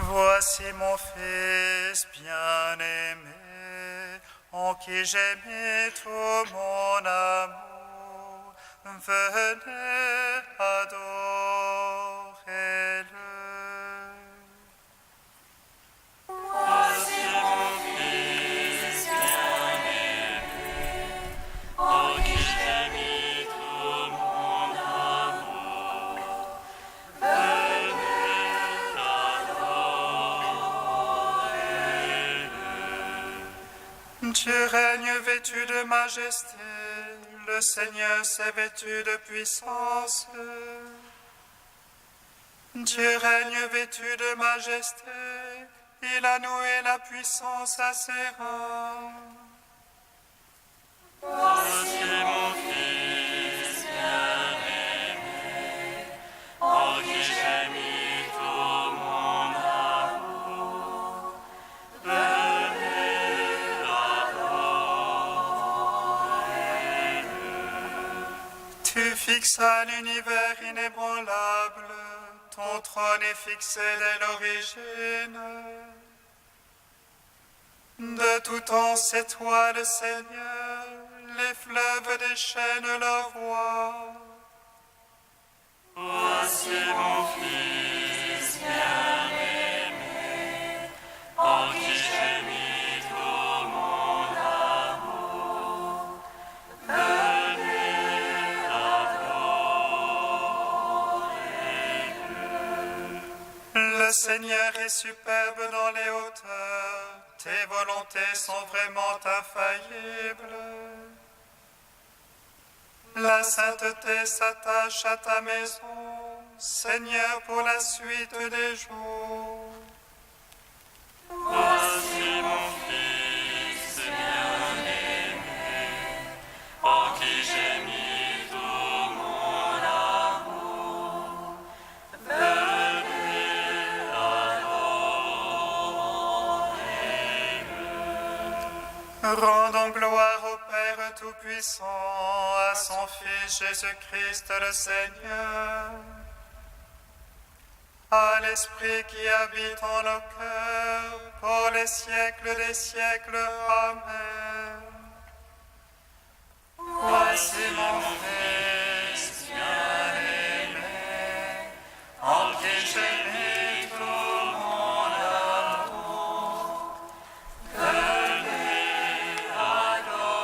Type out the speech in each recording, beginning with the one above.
Voici mon Fils bien-aimé, en qui j'ai mis tout mon amour. Venez, adorez-le. Voici mon Fils bien-aimé, en qui j'ai mis tout mon amour. Venez, adorez-le. Dieu règne vêtu de majesté, le Seigneur s'est vêtu de puissance. Dieu règne vêtu de majesté, il a noué la puissance à ses reins. Voici mon Fils bien-aimé, en qui j'ai mis tout mon amour. Venez, adorez-le. Tu fixas l'univers inébranlable, ton trône est fixé dès l'origine. De tout temps c'est toi le Seigneur, les fleuves déchaînent leur voix. Voici mon Fils bien-aimé, en qui j'ai mis tout mon amour. Venez, adorez-le. Le Seigneur est superbe dans les hauteurs, tes volontés sont vraiment infaillibles. La sainteté s'attache à ta maison, Seigneur, pour la suite des jours. Voici mon Fils bien-aimé, en qui j'ai mis tout mon amour. Venez, adorez-le. Rendons gloire au Père Tout-Puissant, à son Fils Jésus-Christ le Seigneur, à l'Esprit qui habite en nos cœurs, pour les siècles des siècles. Amen. Voici mon Fils bien-aimé, en qui j'ai mis tout mon amour. Venez, adorez-le.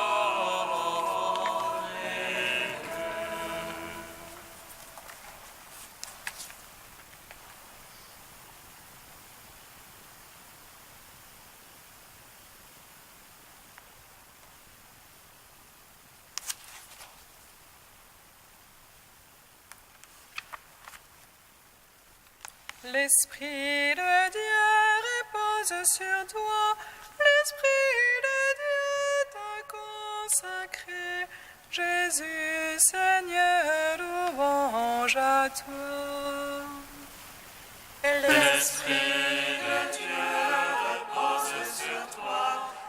L'Esprit de Dieu repose sur toi, l'Esprit de Dieu t'a consacré. Jésus, Seigneur, louange à toi. L'Esprit de Dieu repose sur toi,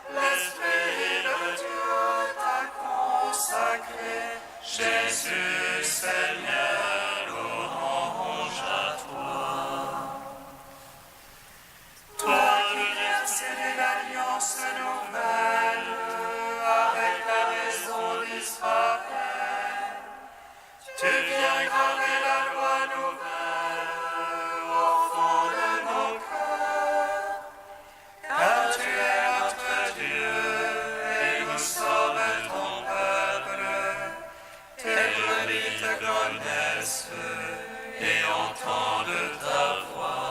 l'Esprit de Dieu t'a consacré. Jésus, Seigneur, louange à toi. Toi qui viens sceller l'alliance nouvelle avec la maison d'Israël, tu viens graver la loi nouvelle au fond de nos cœurs, car tu es notre Dieu et nous sommes ton peuple. Tes brebis te connaissent et entendent ta voix.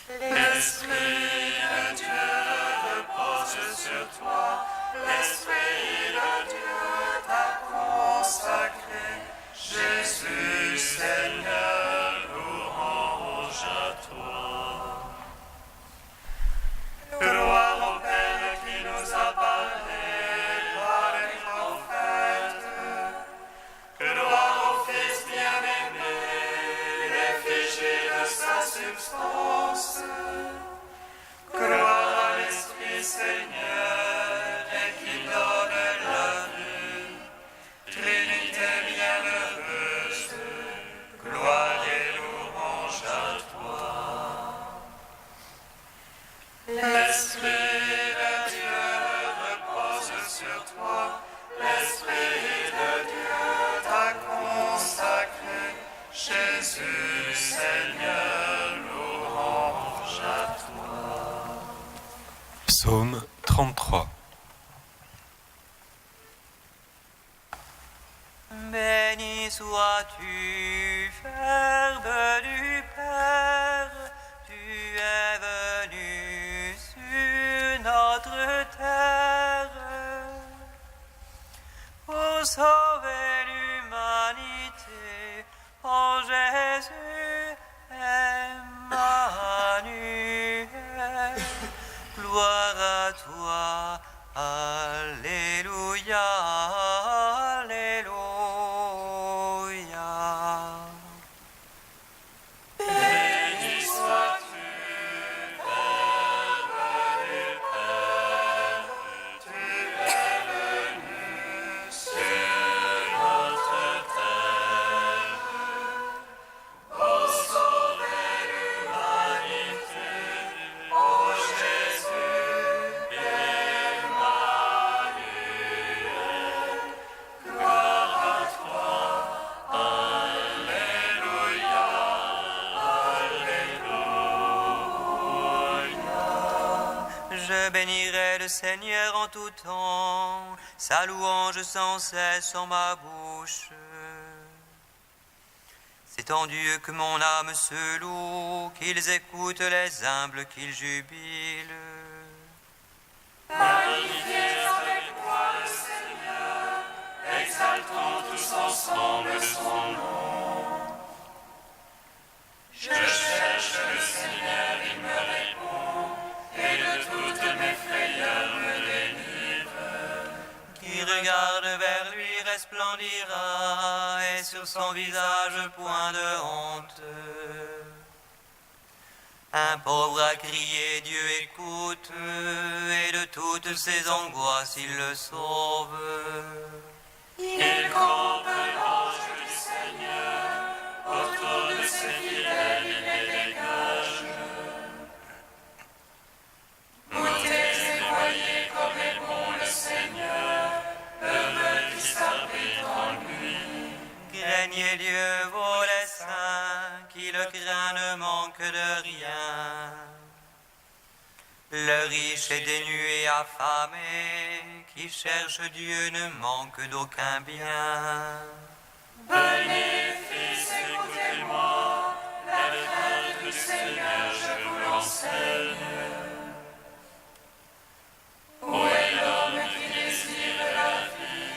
L'Esprit de Dieu repose sur toi, l'Esprit de Dieu t'a consacré. Jésus, Seigneur, louange à toi. Gloire au Père qui nous a parlé par les prophètes. Gloire au Fils bien-aimé, l'effigie de sa substance. L'Esprit de Dieu repose sur toi. L'Esprit de Dieu t'a consacré. Jésus, Seigneur, louange à toi. Psaume 33. Béni sois-tu, Verbe du Père, tu es venu sur notre terre pour sauver l'humanité. En Jésus, Emmanuel, gloire à toi, Alléluia, Alléluia. Béni sois-tu, Verbe du Père, tu es venu sur notre terre pour sauver l'humanité. Oh Jésus, Emmanuel, gloire à toi, Alléluia, Alléluia. Je bénirai le Seigneur en tout temps, sa louange sans cesse en ma bouche. C'est en Dieu que mon âme se loue, qu'ils écoutent les humbles, qu'ils jubilent. Magnifiez avec moi le Seigneur, exaltons tous ensemble son nom. Je cherche le Seigneur, il me répond, et de toutes mes frayeurs me délivre. Qui regarde vers lui resplendira, et sur son visage point de honte. Un pauvre a crié, Dieu écoute, et de toutes ses angoisses il le sauve. Il campe l'ange du Seigneur, autour de ses fidèles il les dégage. Goûtez et voyez comme est bon le Seigneur, heureux qui s'abrite en lui. Craignez Dieu, vous les saints, qui le craint ne manque de rien. Le riche est dénué et affamé, qui cherche Dieu ne manque d'aucun bien. Venez, fils, écoutez-moi, la crainte du Seigneur, je vous l'enseigne. Où est l'homme qui désire la vie,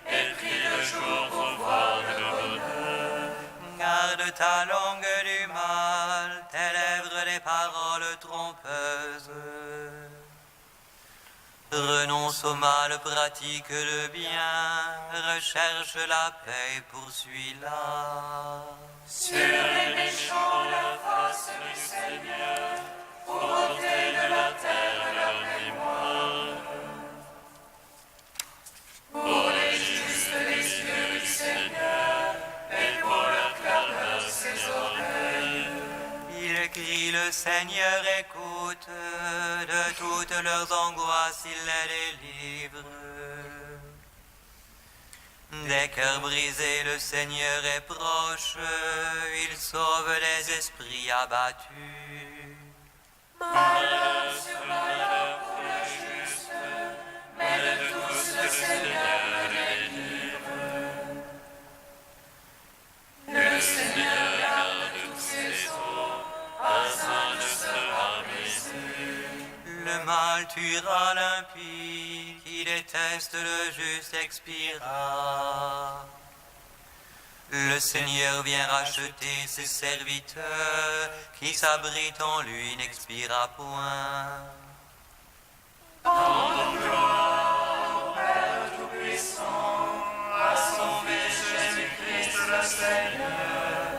et prie le jour pour voir le bonheur? Garde ta langue du mal, tes lèvres des paroles trompeuses. Renonce au mal, pratique le bien, recherche la paix, poursuis-la. Sur les méchants la face du Seigneur, pour ôter de la terre leur mémoire. Pour les justes les yeux du Seigneur, et pour leur clameur ses oreilles. Il crie, le Seigneur écoute, de toutes leurs angoisses il les délivre. Des cœurs brisés, le Seigneur est proche, il sauve les esprits abattus. Malheur sur malheur pour le juste, mais de tous le Seigneur délivre. Le Seigneur garde tous ses eaux, pas un ne sera brisé. Le mal tuera l'impie, qui déteste le juste expira. Le Seigneur vient racheter ses serviteurs, qui s'abritent en lui n'expira point. Rendons gloire au Père Tout-Puissant, à son Fils Jésus-Christ le Seigneur,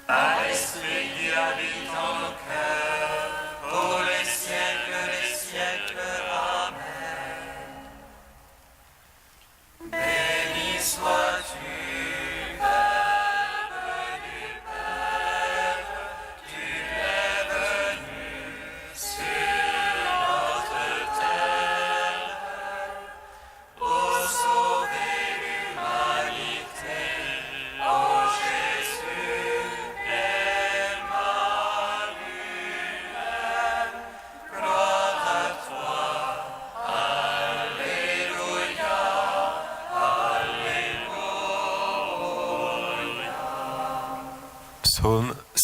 à l'Esprit qui habite en nos cœurs, pour les siècles des siècles. Amen. Béni sois-tu, Verbe du Père, tu es venu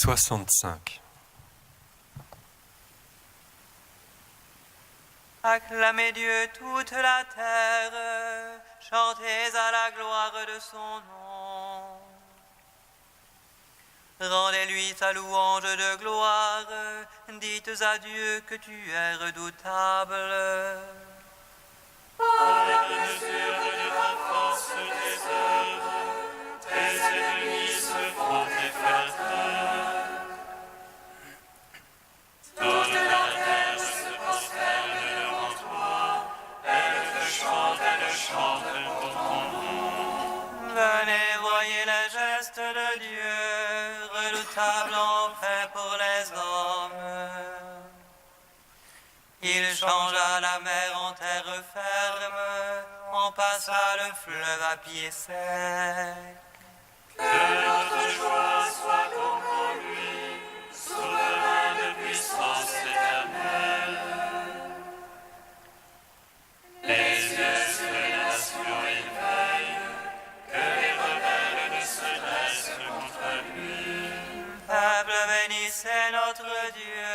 65. Acclamez Dieu toute la terre, chantez à la gloire de son nom. Rendez-lui sa louange de gloire, dites à Dieu que tu es redoutable. Par les mesures de ta force, tes œuvres, tes ennemis se font effrater. Toute la terre se prosterne devant toi, elle te chante pour ton nom. Venez, voyez les gestes de Dieu, redoutable en fait pour les hommes. Il changea la mer en terre ferme, on passa le fleuve à pied sec. Que notre joie soit comme en lui, souverain de puissance éternelle. Les yeux sur les nations il veille, que les rebelles ne se dressent contre lui. Peuple, bénissez notre Dieu,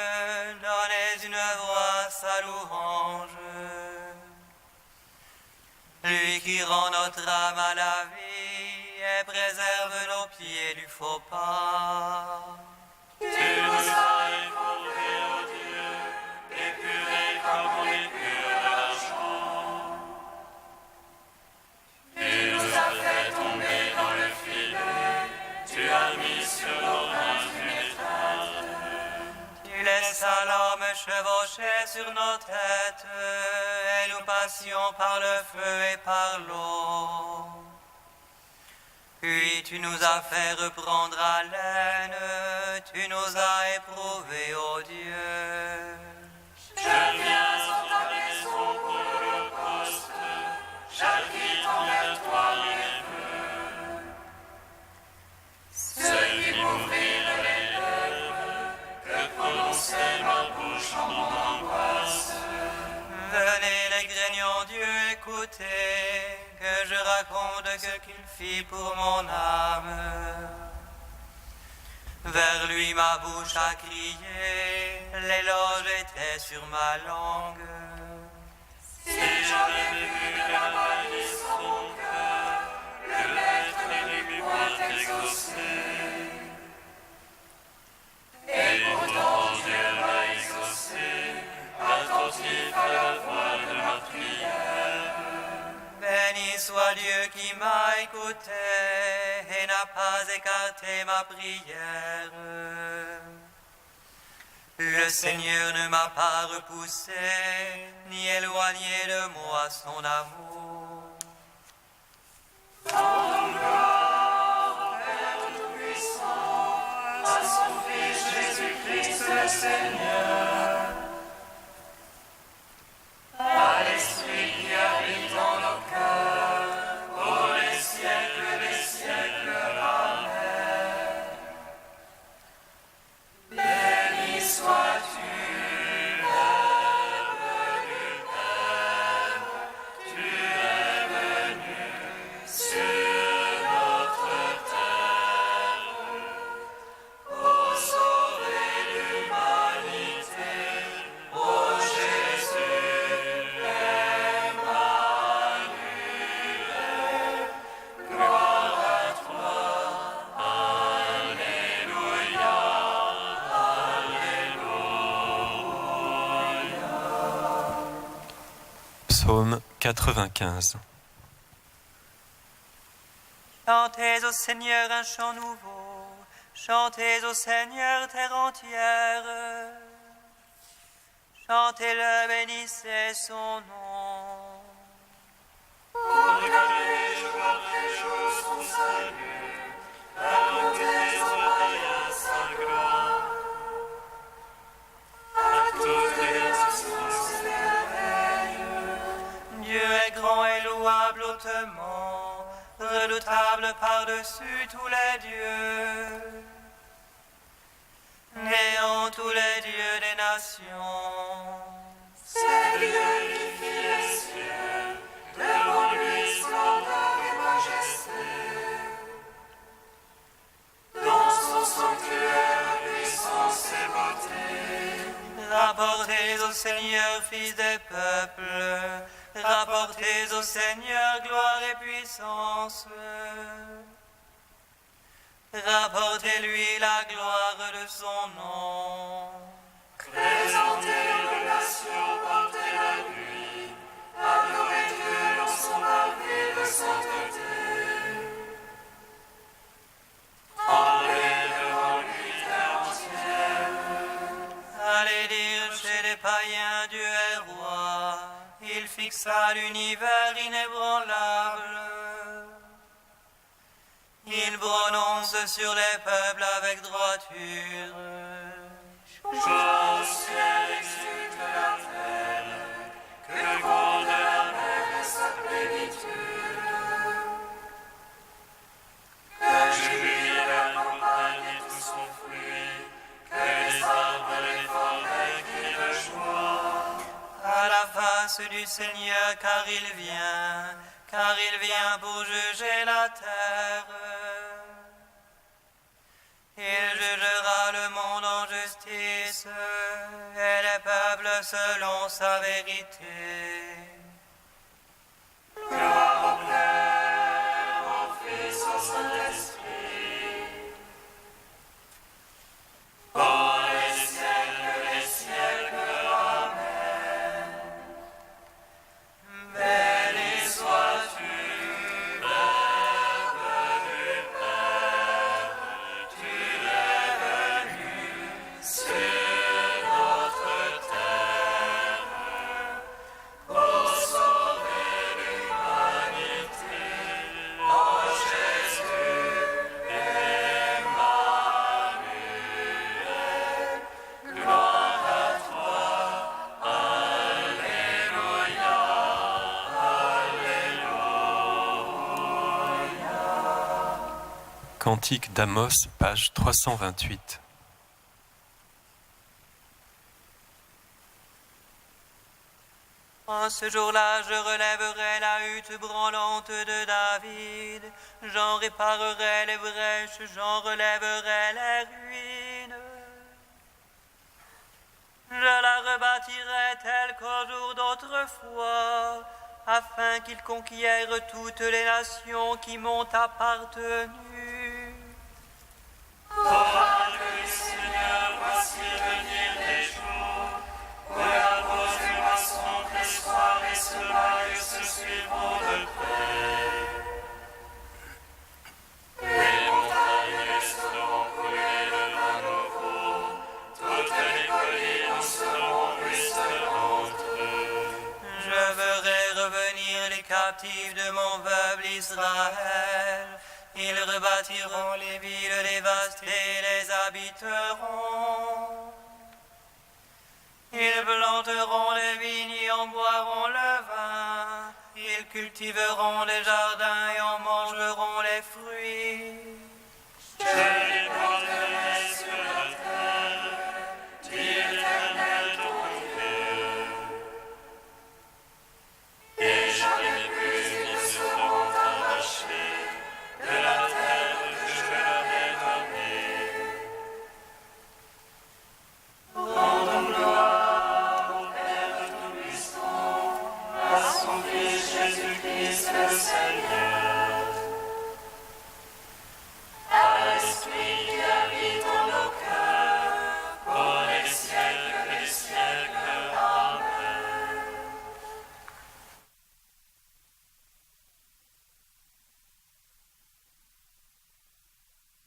donnez une voix à sa louange. Lui qui rend notre âme à la vie et préserve nos pieds du faux pas. Tu nous as éprouvés, ô Dieu, épurés comme on épure de l'argent. Tu nous as fait tomber dans le filet, tu as mis sur nos mains une étreinte. Tu laissas l'homme chevaucher sur nos têtes, et nous passions par le feu et par l'eau. Puis tu nous as fait reprendre haleine, tu nous as éprouvés, ô Dieu. Je viens en ta maison pour l'holocauste, j'invite envers toi mes vœux. Ceux qui m'ouvrirent les lèvres, que prononçait ma bouche en mon angoisse. Venez les craignants Dieu, écoutez, que je raconte ce qu'il fit pour mon âme. Vers lui ma bouche a crié, l'éloge était sur ma langue. Si j'avais vu la malice dans mon cœur, le maître ne m'eût point exaucé. Et pourtant Dieu m'a exaucé, attentif à la voix de ma prière. Béni soit Dieu qui m'a écouté et n'a pas écarté ma prière. Le Seigneur ne m'a pas repoussé, ni éloigné de moi son amour. À son Fils Jésus-Christ le Seigneur, à l'Esprit qui habite dans nos cœurs, pour les siècles des siècles. Amen. Béni sois-tu, Verbe du Père, tu es venu sur notre terre pour sauver l'humanité. Ô Jésus, Emmanuel, gloire à toi. Alléluia, Alléluia. Psaume 95. Chantez au Seigneur un chant nouveau, chantez au Seigneur terre entière. Chantez-le, bénissez son nom. Regardez, je garderai jour son salut, racontez les oreilles à sa gloire. À toutes les nations ses merveilles. Dieu est grand et louable hautement, redoutable par-dessus tous les dieux. Néant tous les dieux des nations. C'est Dieu qui fit les cieux, devant lui splendeur et majesté. Dans son sanctuaire Rapportez au Seigneur, fils des peuples, rapportez au Seigneur gloire et puissance. Rapportez-lui la gloire de son nom. Présentez aux nations, portez-la-lui, adorez Dieu dans son art de sainteté. Tremblez devant lui, terre entière. Allez dire chez les païens, Dieu est roi, il fixa l'univers inébranlable. Il prononce sur les peuples avec droiture. Joie au ciel exulte la terre, que court de la mer sa plénitude. Que jubile la campagne et tout son fruit, que les arbres et les forêts crient de joie. À la face du Seigneur, car il vient pour juger la terre. Il jugera le monde en justice et les peuples selon sa vérité. Gloire au Père, au Fils, au Saint-Esprit, pour les siècles, Amen. Béni sois-tu, Cantique d'Amos, page 328. En ce jour-là, je relèverai la hutte branlante de David, j'en réparerai les brèches, j'en relèverai les ruines. Je la rebâtirai telle qu'au jour d'autrefois, afin qu'il conquiert toutes les nations qui m'ont appartenu. Le Seigneur, voici venir des jours, où la pose du moisson, pressoir et semaille se suivront de près. Les montagnes seront coulées de vin nouveau, toutes les collines seront ruisselantes. Je ferai revenir les captifs de mon peuple Israël. Ils rebâtiront les villes dévastées, les habiteront. Ils planteront les vignes et en boiront le vin. Ils cultiveront les jardins et en mangeront les fruits. Je les porterai sur la terre, dit l'Éternel ton Dieu. Et jamais plus ils ne seront arrachés de la terre que je leur ai donnée. Rendons gloire au Père Tout-Puissant, à son Fils Jésus-Christ le Seigneur, à l'Esprit qui habite en nos cœurs, pour les siècles des siècles. Amen.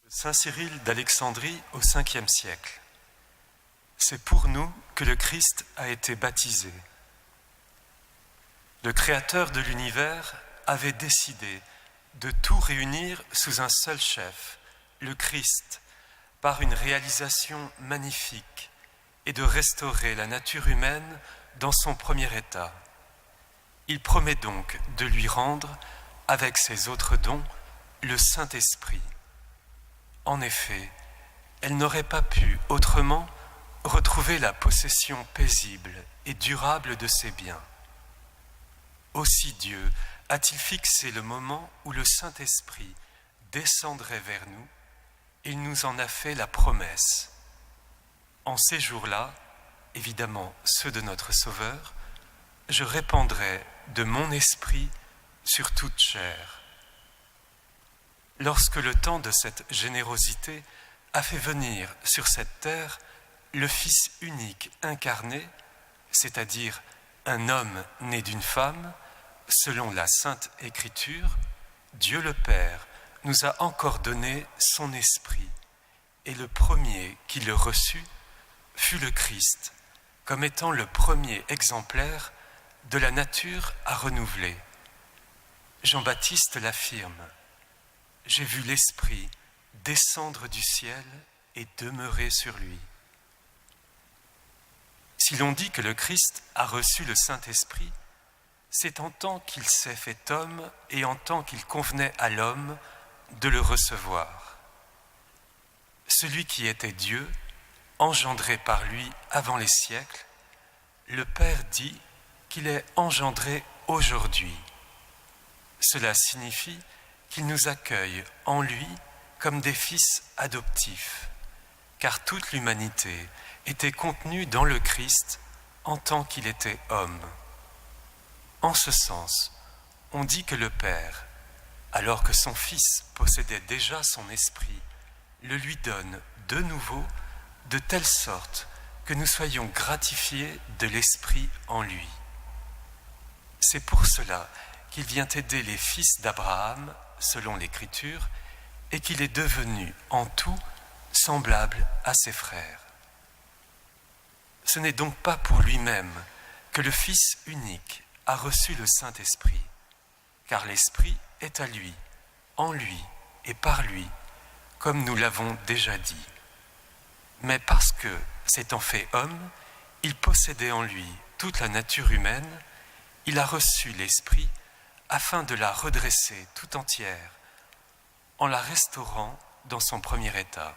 Saint Cyril d'Alexandrie au 5e siècle. C'est pour nous que le Christ a été baptisé. Le Créateur de l'univers avait décidé de tout réunir sous un seul chef, le Christ, par une réalisation magnifique, et de restaurer la nature humaine dans son premier état. Il promet donc de lui rendre, avec ses autres dons, le Saint-Esprit. En effet, elle n'aurait pas pu autrement retrouver la possession paisible et durable de ses biens. Aussi Dieu a-t-il fixé le moment où le Saint-Esprit descendrait vers nous, et il nous en a fait la promesse. En ces jours-là, évidemment ceux de notre Sauveur, je répandrai de mon esprit sur toute chair. Lorsque le temps de cette générosité a fait venir sur cette terre le Fils unique incarné, c'est-à-dire un homme né d'une femme, selon la Sainte Écriture, Dieu le Père nous a encore donné son esprit, et le premier qui le reçut fut le Christ, comme étant le premier exemplaire de la nature à renouveler. Jean-Baptiste l'affirme, « J'ai vu l'Esprit descendre du ciel et demeurer sur lui. » Si l'on dit que le Christ a reçu le Saint-Esprit, c'est en tant qu'il s'est fait homme et en tant qu'il convenait à l'homme de le recevoir. Celui qui était Dieu, engendré par lui avant les siècles, le Père dit qu'il est engendré aujourd'hui. Cela signifie qu'il nous accueille en lui comme des fils adoptifs, car toute l'humanité était contenue dans le Christ en tant qu'il était homme. En ce sens, on dit que le Père, alors que son Fils possédait déjà son esprit, le lui donne de nouveau de telle sorte que nous soyons gratifiés de l'esprit en lui. C'est pour cela qu'il vient aider les fils d'Abraham, selon l'Écriture, et qu'il est devenu en tout semblable à ses frères. Ce n'est donc pas pour lui-même que le Fils unique a reçu le Saint-Esprit, car l'Esprit est à lui, en lui et par lui, comme nous l'avons déjà dit. Mais parce que, s'étant fait homme, il possédait en lui toute la nature humaine, il a reçu l'Esprit afin de la redresser tout entière, en la restaurant dans son premier état.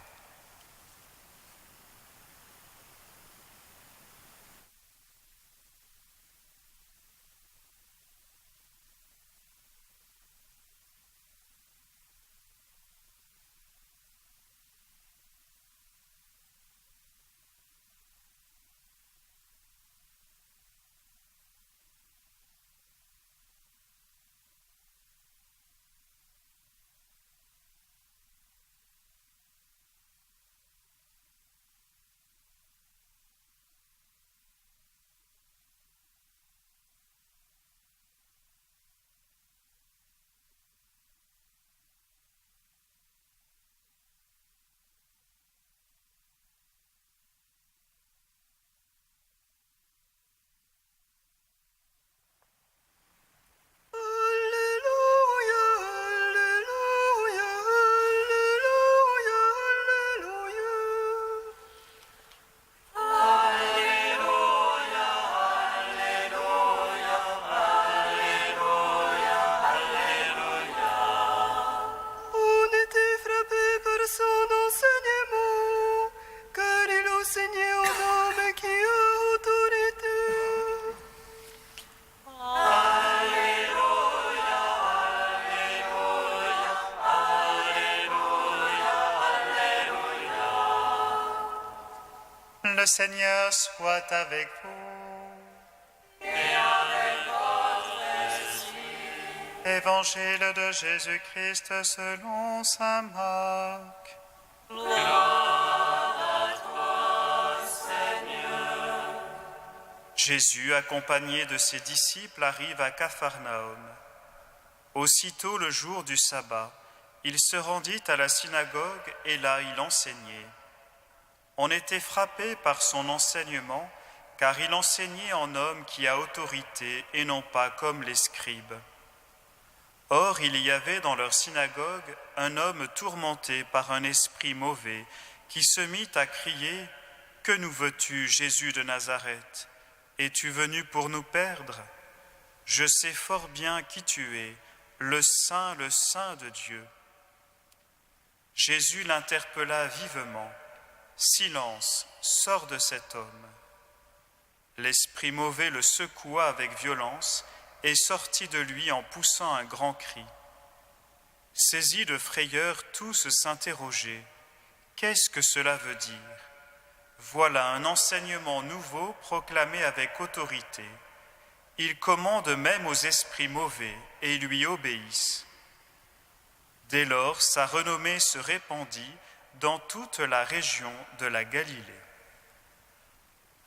Le Seigneur soit avec vous. Et avec votre esprit. Évangile de Jésus-Christ selon saint Marc. Gloire à toi, Seigneur. Jésus, accompagné de ses disciples, arrive à Capharnaüm. Aussitôt le jour du sabbat, il se rendit à la synagogue et là il enseignait. On était frappé par son enseignement, car il enseignait en homme qui a autorité et non pas comme les scribes. Or, il y avait dans leur synagogue un homme tourmenté par un esprit mauvais qui se mit à crier « Que nous veux-tu, Jésus de Nazareth? Es-tu venu pour nous perdre? Je sais fort bien qui tu es, le Saint de Dieu. » Jésus l'interpella vivement. « Silence, sors de cet homme. » L'esprit mauvais le secoua avec violence et sortit de lui en poussant un grand cri. Saisis de frayeur, tous s'interrogeaient. « Qu'est-ce que cela veut dire ?» Voilà un enseignement nouveau proclamé avec autorité. Il commande même aux esprits mauvais et ils lui obéissent. Dès lors, sa renommée se répandit dans toute la région de la Galilée.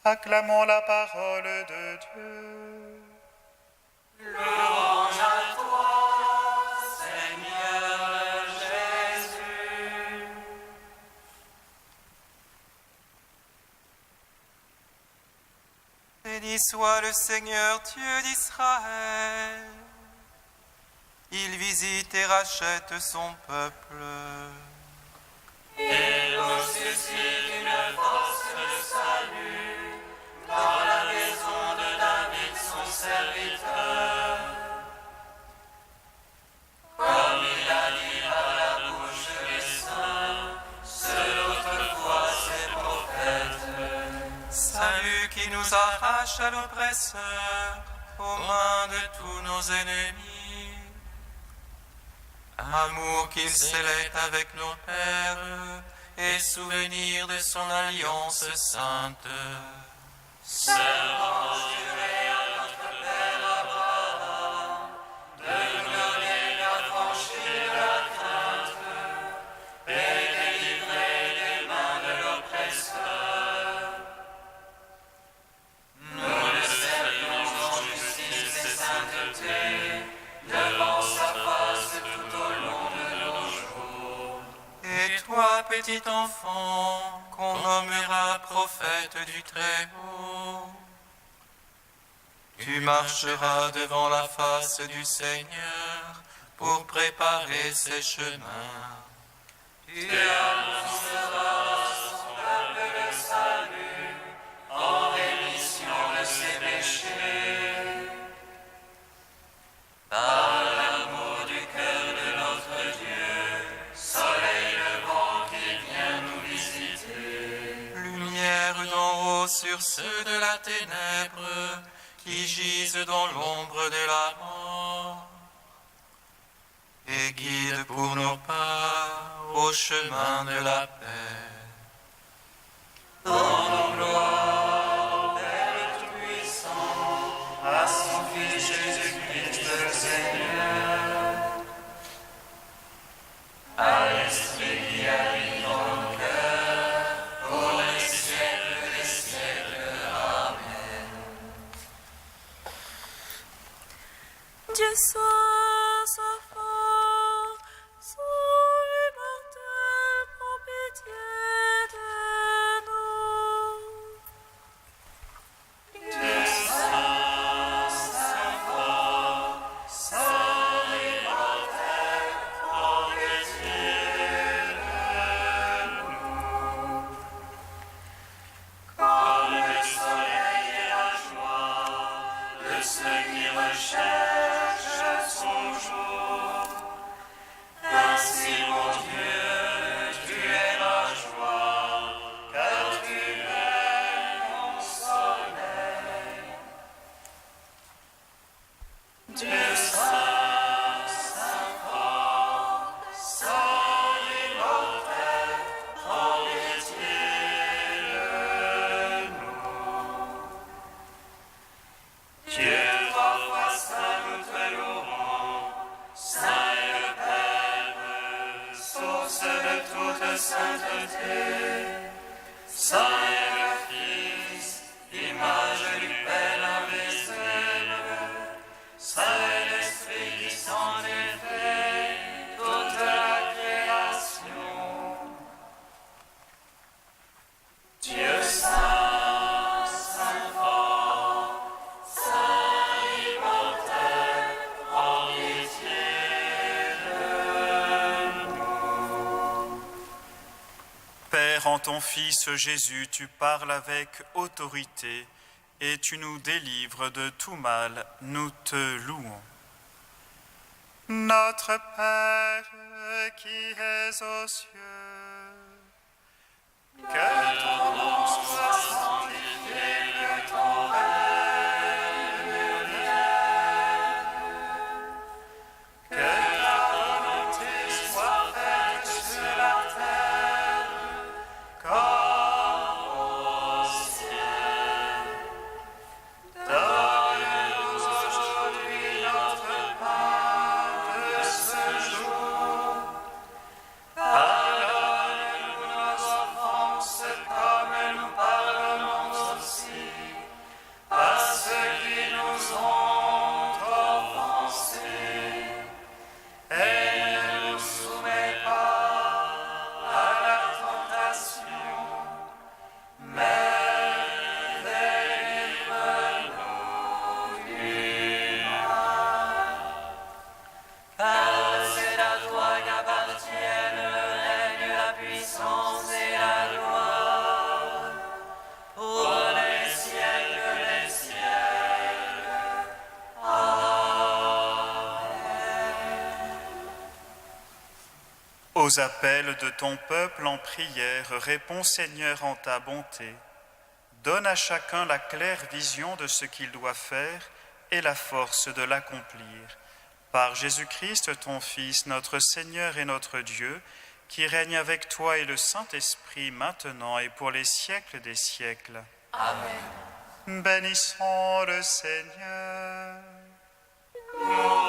Acclamons la parole de Dieu. Louange à toi, Seigneur Jésus. Béni soit le Seigneur Dieu d'Israël. Il visite et rachète son peuple. Il nous suscite une force de salut dans la maison de David, son serviteur. Comme il a dit par la bouche des saints, ceux autrefois ses prophètes. Salut qui nous arrache à l'oppresseur, aux mains de tous nos ennemis. Amour qu'il scellait avec nos pères, et souvenir de son alliance sainte. Servant juré à notre Père Abraham, de nous donner l'affranchir de la crainte, et délivrer des mains de l'oppresseur. Nous le servons en justice et sainteté, devant sa face tout au long de nos jours. Et toi, petit enfant, qu'on nommera prophète du Très-Haut, tu marcheras devant la face du Seigneur pour préparer ses chemins. Tu annonceras à son peuple le salut, en rémission de ses péchés. Par l'amour du cœur de notre Dieu, soleil levant qui vient nous visiter. Lumière d'en haut sur ceux de la ténèbre qui gisent dans l'ombre de la mort, et guide pour nos pas au chemin de la paix. Rendons gloire au Père Tout-Puissant, à son Fils Jésus-Christ le Seigneur, à l'Esprit qui habite dans nos cœurs, pour les siècles des siècles. Amen. Dieu soit fort, soit immortel, prends pitié de nous. Dieu saint, saint fort, saint immortel, prends pitié de nous. Comme le soleil et la joie de ceux qui recherchent son jour, ainsi mon Dieu, tu es ma joie, car tu es mon soleil. Dieu saint, saint fort, saint immortel, prends pitié de nous. Dieu trois fois saint, nous te louons, saint est le Père, source de toute sainteté, saint est le Fils, image du Père invisible, saint est l'Esprit qui s'en est fait, toute la création. Dieu saint, saint fort, saint immortel, prends pitié de nous. Père, en ton Fils Jésus, tu parles avec autorité et tu nous délivres de tout mal, nous te louons. Notre Père qui es aux cieux, que ton nom soit sanctifié, que ton règne vienne, que ta volonté soit faite sur la terre comme Aux appels de ton peuple en prière, réponds Seigneur en ta bonté. Donne à chacun la claire vision de ce qu'il doit faire et la force de l'accomplir. Par Jésus-Christ, ton Fils, notre Seigneur et notre Dieu, qui règne avec toi et le Saint-Esprit maintenant et pour les siècles des siècles. Amen. Bénissons le Seigneur. Nous